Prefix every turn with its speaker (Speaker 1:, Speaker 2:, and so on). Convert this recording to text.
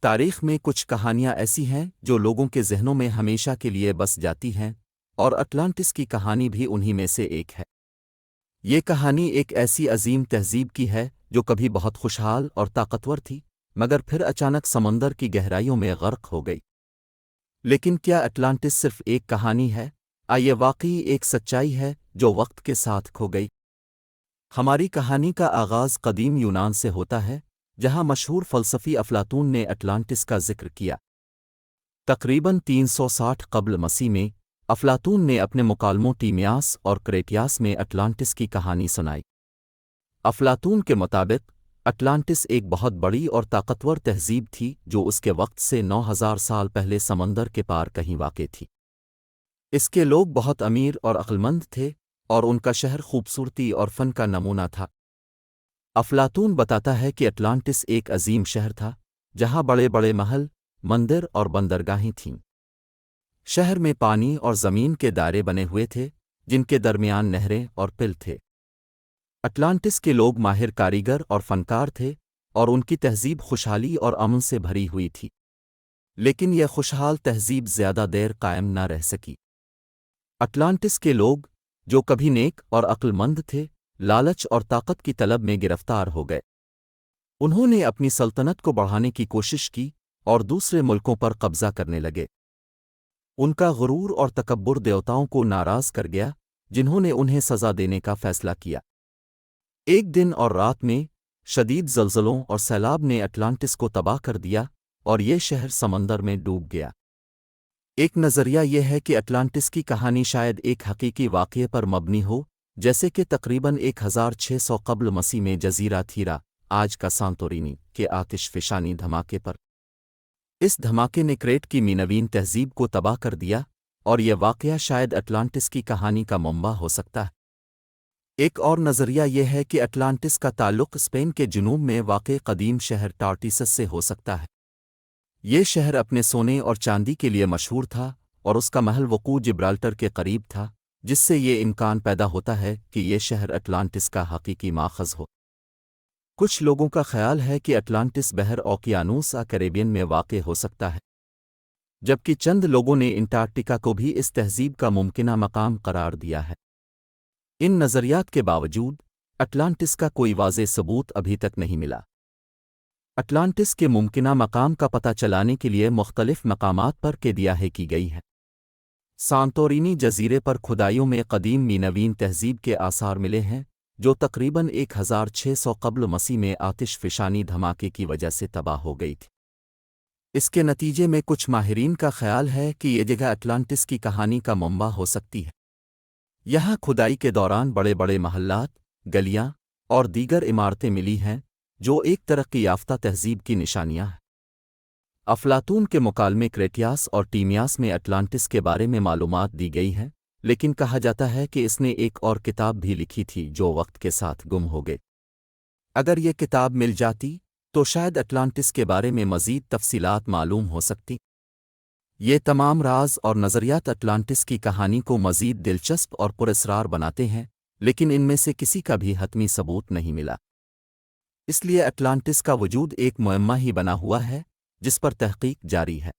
Speaker 1: تاریخ میں کچھ کہانیاں ایسی ہیں جو لوگوں کے ذہنوں میں ہمیشہ کے لیے بس جاتی ہیں، اور اٹلانٹس کی کہانی بھی انہی میں سے ایک ہے۔ یہ کہانی ایک ایسی عظیم تہذیب کی ہے جو کبھی بہت خوشحال اور طاقتور تھی، مگر پھر اچانک سمندر کی گہرائیوں میں غرق ہو گئی۔ لیکن کیا اٹلانٹس صرف ایک کہانی ہے؟ یہ واقعی ایک سچائی ہے جو وقت کے ساتھ کھو گئی۔ ہماری کہانی کا آغاز قدیم یونان سے ہوتا ہے، جہاں مشہور فلسفی افلاطون نے اٹلانٹس کا ذکر کیا۔ تقریباً 360 قبل مسیح میں افلاطون نے اپنے مکالموں ٹیمیاس اور کریٹیاس میں اٹلانٹس کی کہانی سنائی۔ افلاطون کے مطابق اٹلانٹس ایک بہت بڑی اور طاقتور تہذیب تھی جو اس کے وقت سے 9000 سال پہلے سمندر کے پار کہیں واقع تھی۔ اس کے لوگ بہت امیر اور عقلمند تھے، اور ان کا شہر خوبصورتی اور فن کا نمونہ تھا۔ افلاطون بتاتا ہے کہ اٹلانٹس ایک عظیم شہر تھا، جہاں بڑے بڑے محل، مندر اور بندرگاہیں تھیں۔ شہر میں پانی اور زمین کے دائرے بنے ہوئے تھے، جن کے درمیان نہریں اور پل تھے۔ اٹلانٹس کے لوگ ماہر کاریگر اور فنکار تھے، اور ان کی تہذیب خوشحالی اور امن سے بھری ہوئی تھی۔ لیکن یہ خوشحال تہذیب زیادہ دیر قائم نہ رہ سکی۔ اٹلانٹس کے لوگ، جو کبھی نیک اور عقل مند تھے، لالچ اور طاقت کی طلب میں گرفتار ہو گئے۔ انہوں نے اپنی سلطنت کو بڑھانے کی کوشش کی اور دوسرے ملکوں پر قبضہ کرنے لگے۔ ان کا غرور اور تکبر دیوتاؤں کو ناراض کر گیا، جنہوں نے انہیں سزا دینے کا فیصلہ کیا۔ ایک دن اور رات میں شدید زلزلوں اور سیلاب نے اٹلانٹس کو تباہ کر دیا، اور یہ شہر سمندر میں ڈوب گیا۔ ایک نظریہ یہ ہے کہ اٹلانٹس کی کہانی شاید ایک حقیقی واقعے پر مبنی ہو، جیسے کہ تقریباً 1600 قبل مسیح میں جزیرہ تھیرا، آج کا سانتورینی، کے آتش فشانی دھماکے پر۔ اس دھماکے نے کریٹ کی مینوین تہذیب کو تباہ کر دیا، اور یہ واقعہ شاید اٹلانٹس کی کہانی کا منبع ہو سکتا ہے۔ ایک اور نظریہ یہ ہے کہ اٹلانٹس کا تعلق اسپین کے جنوب میں واقع قدیم شہر ٹارٹیسس سے ہو سکتا ہے۔ یہ شہر اپنے سونے اور چاندی کے لیے مشہور تھا، اور اس کا محل وقوع جبرالٹر کے قریب تھا، جس سے یہ امکان پیدا ہوتا ہے کہ یہ شہر اٹلانٹس کا حقیقی ماخذ ہو۔ کچھ لوگوں کا خیال ہے کہ اٹلانٹس بحر اوقیانوس کیریبین میں واقع ہو سکتا ہے، جبکہ چند لوگوں نے انٹارکٹیکا کو بھی اس تہذیب کا ممکنہ مقام قرار دیا ہے۔ ان نظریات کے باوجود اٹلانٹس کا کوئی واضح ثبوت ابھی تک نہیں ملا۔ اٹلانٹس کے ممکنہ مقام کا پتہ چلانے کے لیے مختلف مقامات پر کیدیاہیں کی گئی ہے۔ سانتورینی جزیرے پر کھدائیوں میں قدیم مینوین تہذیب کے آثار ملے ہیں، جو تقریباً 1600 قبل مسیح میں آتش فشانی دھماکے کی وجہ سے تباہ ہو گئی تھی۔ اس کے نتیجے میں کچھ ماہرین کا خیال ہے کہ یہ جگہ اٹلانٹس کی کہانی کا منبع ہو سکتی ہے۔ یہاں کھدائی کے دوران بڑے بڑے محلات، گلیاں اور دیگر عمارتیں ملی ہیں، جو ایک ترقی یافتہ تہذیب کی نشانیاں ہیں۔ افلاطون کے مکالمے کریٹیاس اور ٹیمیاس میں اٹلانٹس کے بارے میں معلومات دی گئی ہیں، لیکن کہا جاتا ہے کہ اس نے ایک اور کتاب بھی لکھی تھی جو وقت کے ساتھ گم ہو گئی۔ اگر یہ کتاب مل جاتی تو شاید اٹلانٹس کے بارے میں مزید تفصیلات معلوم ہو سکتی۔ یہ تمام راز اور نظریات اٹلانٹس کی کہانی کو مزید دلچسپ اور پراسرار بناتے ہیں، لیکن ان میں سے کسی کا بھی حتمی ثبوت نہیں ملا۔ اس لیے اٹلانٹس کا وجود ایک معمہ ہی بنا ہوا ہے، جس پر تحقیق جاری ہے۔